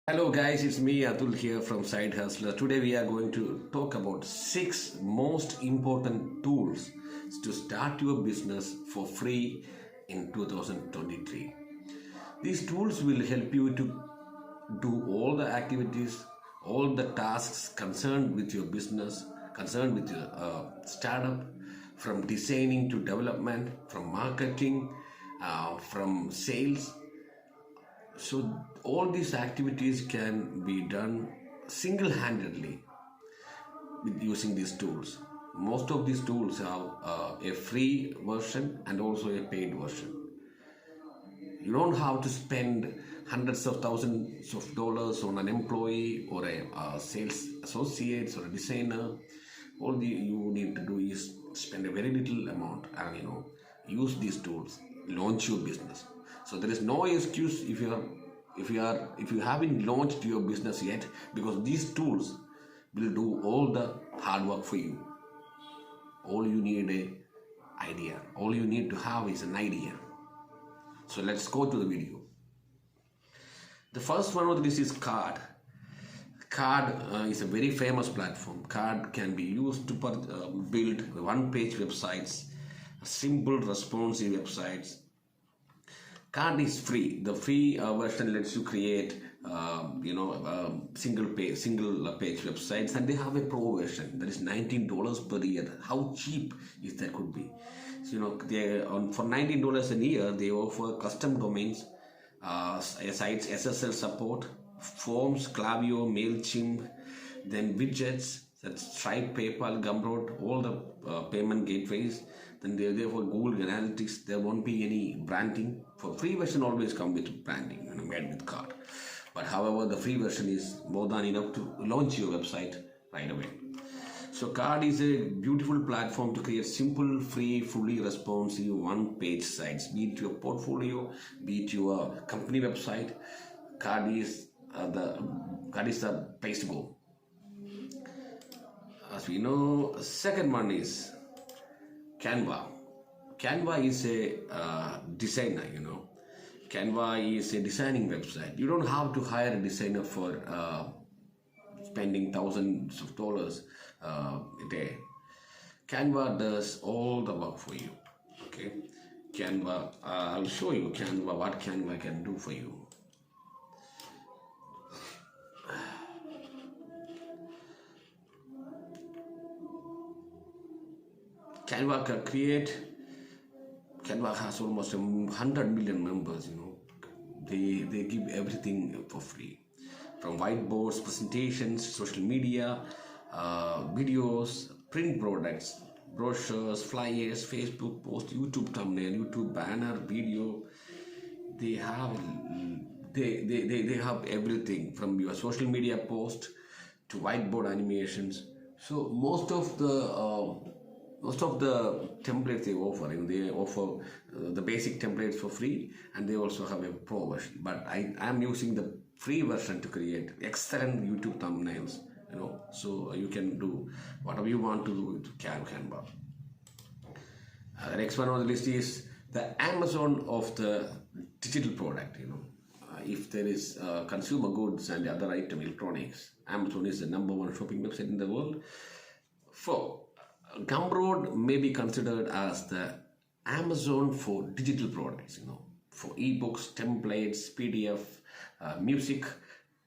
Hello guys, it's me Atul here from Side Hustler. Today we are going to talk about 6 most important tools to start your business for free in 2023. These tools will help you to do all the activities, all the tasks concerned with your business, concerned with your startup, from designing to development, from marketing, from sales. So all these activities can be done single-handedly with using these tools. Most of these tools have a free version and also a paid version. You don't have to spend hundreds of thousands of dollars on an employee or a sales associate or a designer. All you need to do is spend a very little amount and use these tools, launch your business. So there is no excuse if you haven't launched your business yet, because these tools will do all the hard work for you. All you need a idea. All you need to have is an idea. So let's go to the video. The first one of this is Card. Card is a very famous platform. Card can be used to build one-page websites, simple responsive websites. Card is free. The free version lets you create single page websites, and they have a pro version that is $19 per year. How cheap is that could be? So, for $19 a year they offer custom domains, sites, SSL support, forms, Klaviyo, MailChimp, then widgets, that's Stripe, PayPal, Gumroad, all the payment gateways. Then therefore Google Analytics. There won't be any branding. For free version always come with branding made with Card. But however, the free version is more than enough to launch your website right away. So Card is a beautiful platform to create simple, free, fully responsive one-page sites. Be it your portfolio, be it your company website, Card is the place to go. As we know, second one is Canva. Canva is a designer, Canva is a designing website. You don't have to hire a designer for spending thousands of dollars a day. Canva does all the work for you. Okay, Canva. I'll show you what Canva can do for you. Canva has almost 100 million members. They give everything for free, from whiteboards, presentations, social media, videos, print products, brochures, flyers, Facebook post, YouTube thumbnail, YouTube banner, video. They have everything, from your social media post to whiteboard animations. So most of the templates they offer, they offer the basic templates for free, and they also have a pro version. But I am using the free version to create excellent YouTube thumbnails. So you can do whatever you want to do with Canva. The next one on the list is the Amazon of the digital product. If there is consumer goods and other item electronics, Amazon is the #1 shopping website in the world. Gumroad may be considered as the Amazon for digital products, for ebooks, templates, PDF, music,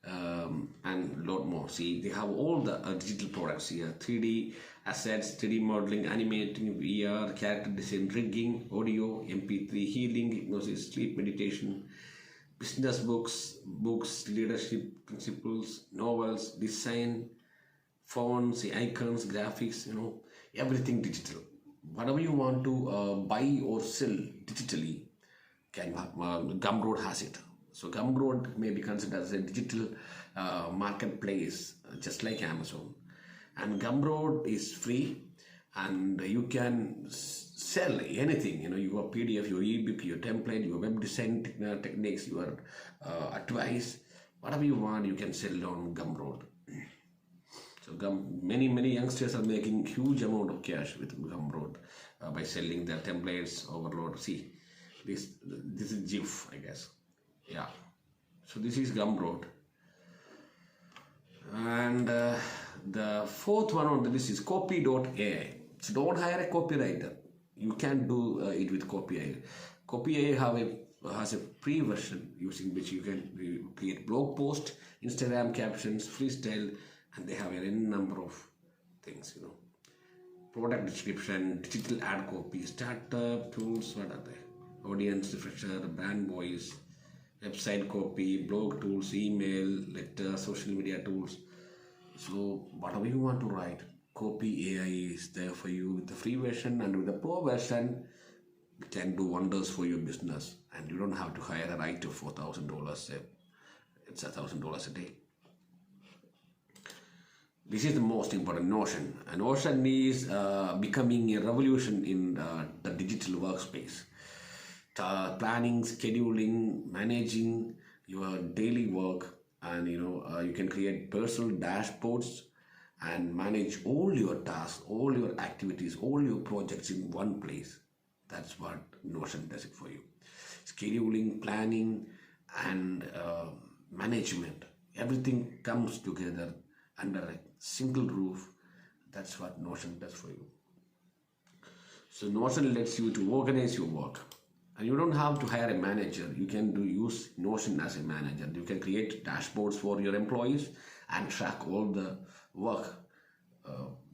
and a lot more. See, they have all the digital products here: 3D assets, 3D modeling, animating, VR, character design, rigging, audio, MP3, healing, hypnosis, sleep meditation, business books, leadership principles, novels, design, fonts, icons, graphics, everything digital. Whatever you want to buy or sell digitally, Gumroad has it. So Gumroad may be considered as a digital marketplace, just like Amazon. And Gumroad is free, and you can sell anything, your PDF, your ebook, your template, your web design techniques, your advice, whatever you want, you can sell on Gumroad. So many youngsters are making huge amount of cash with Gumroad by selling their templates, overload. See, this is GIF, I guess. Yeah. So this is Gumroad. And the fourth one on the list is copy.ai. So don't hire a copywriter. You can do it with copy.ai. Copy.ai has a free version using which you can create blog post, Instagram captions, freestyle, and they have a number of things, product description, digital ad copy, startup tools, what are they? Audience refresher, brand voice, website copy, blog tools, email, letter, social media tools. So whatever you want to write, copy AI is there for you with the free version, and with the pro version, it can do wonders for your business. And you don't have to hire a writer for $1,000. It's $1,000 a day. This is the most important Notion. And Notion is becoming a revolution in the digital workspace. Planning, scheduling, managing your daily work, and you can create personal dashboards and manage all your tasks, all your activities, all your projects in one place. That's what Notion does it for you. Scheduling, planning, and management, everything comes together under a single roof. That's what Notion does for you. So Notion lets you to organize your work. And you don't have to hire a manager. You can use Notion as a manager. You can create dashboards for your employees and track all the work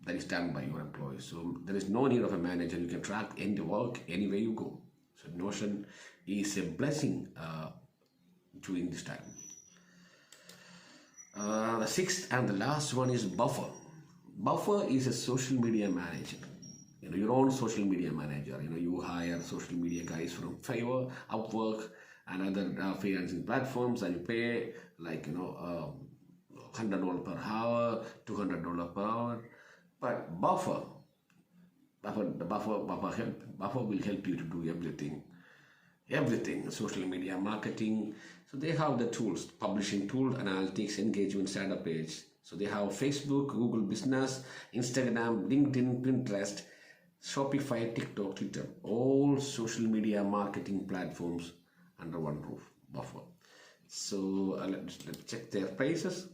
that is done by your employees. So there is no need of a manager. You can track any work anywhere you go. So Notion is a blessing during this time. The sixth and the last one is Buffer. Buffer is a social media manager. Your own social media manager. You hire social media guys from Fiverr, Upwork, and other freelancing platforms, and you pay like $100 per hour, $200 per hour. But Buffer will help you to do everything, social media marketing. So they have the tools, publishing tool, analytics, engagement, startup page. So they have Facebook, Google Business, Instagram, LinkedIn, Pinterest, Shopify, TikTok, Twitter, all social media marketing platforms under one roof, Buffer. So let's check their prices.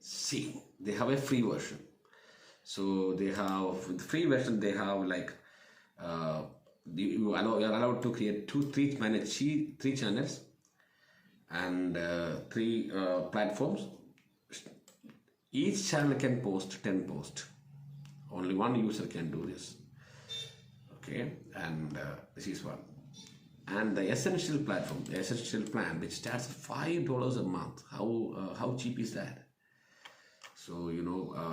See, they have a free version. So they have, with the free version, they have like you are allowed to create manage three channels and three platforms. Each channel can post 10 posts. Only one user can do this. Okay, and this is one. And the essential platform, the essential plan, which starts at $5 a month. How cheap is that? So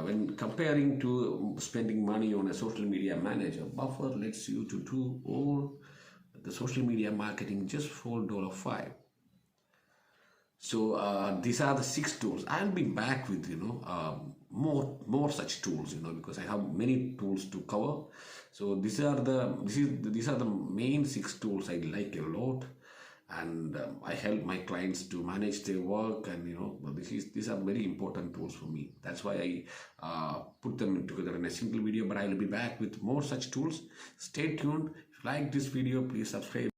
when comparing to spending money on a social media manager, Buffer lets you to do all the social media marketing just for $5. So these are the 6 tools. I'll be back with more such tools, because I have many tools to cover. So these are the main 6 tools I like a lot, and I help my clients to manage their work, and these are very important tools for me. That's why I put them together in a single video. But I will be back with more such tools. Stay tuned. If you like this video, please subscribe.